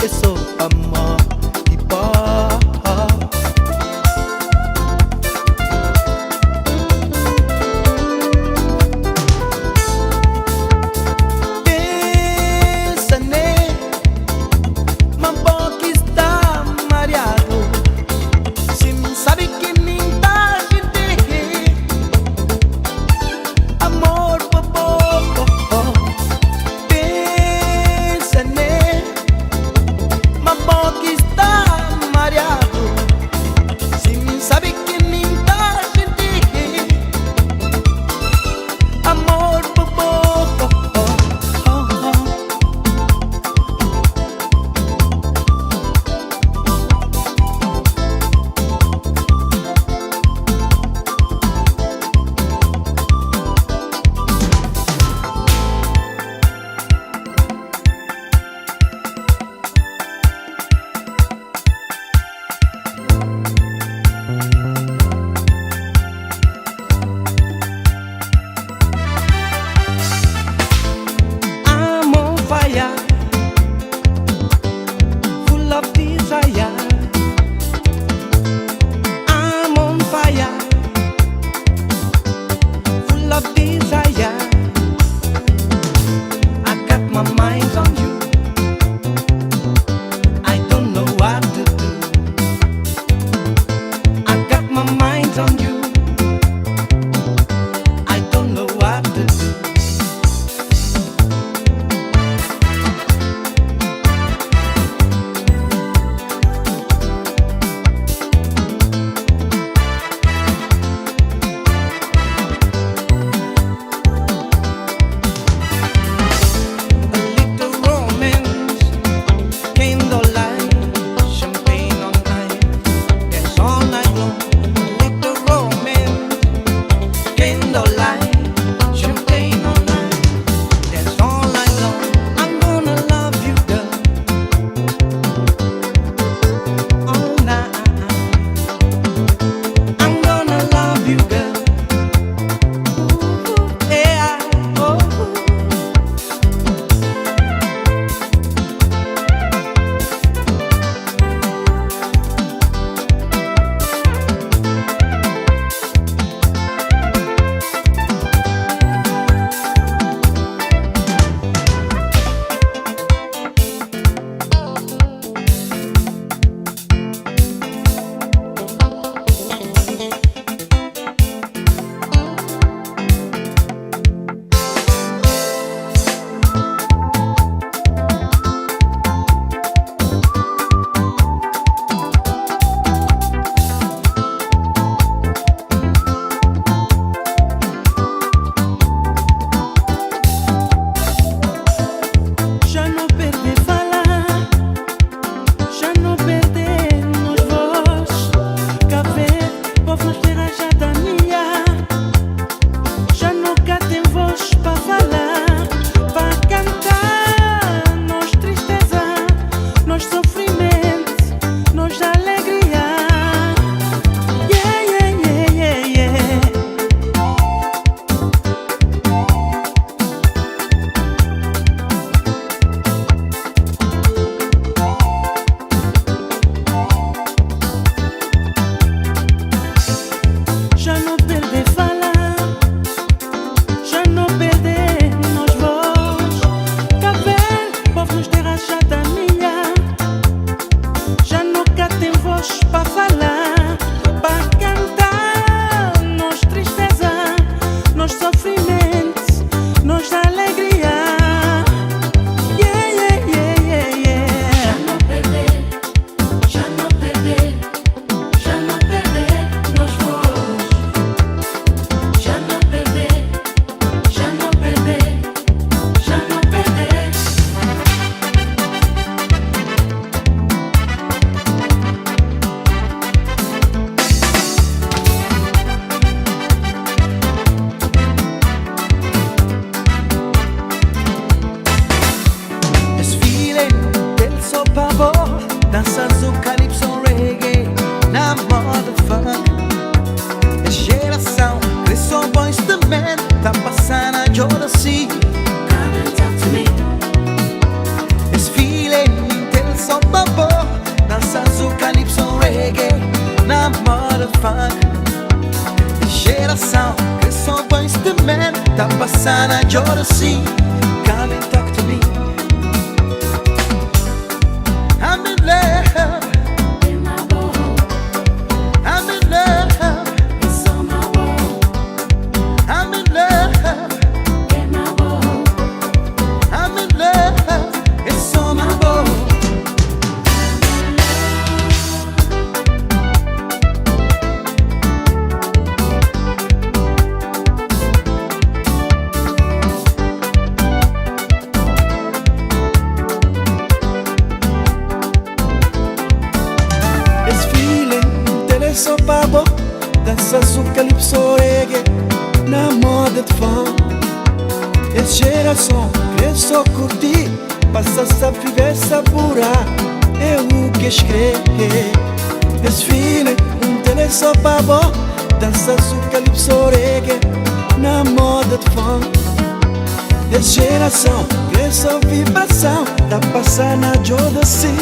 Eso amor y paz. Bésame, mambo que está mareado, sin saber que minta gente. Amor bobo, bésame, mambo que está mareado, sin saber que minta gente. Amor bobo. I'm on fire, full of desire. I'm on fire, full of desire. I got my mind on you. I don't know what to do. I got my mind on you. I don't know what to do. A little tá passando a hora sim. Come and talk to me. I'm in love, I'm in love, I'm in love, I'm in love, it's on my boat. It's feeling, tele so babo. Dança su calypso reggae na moda de fã. It's geração que só curti. Passa a viver Sabura. É o que escreve. It's feeling, tele so babo. Dança su calypso reggae na moda de fã. It's geração que só vibração. Tá passando a joda assim.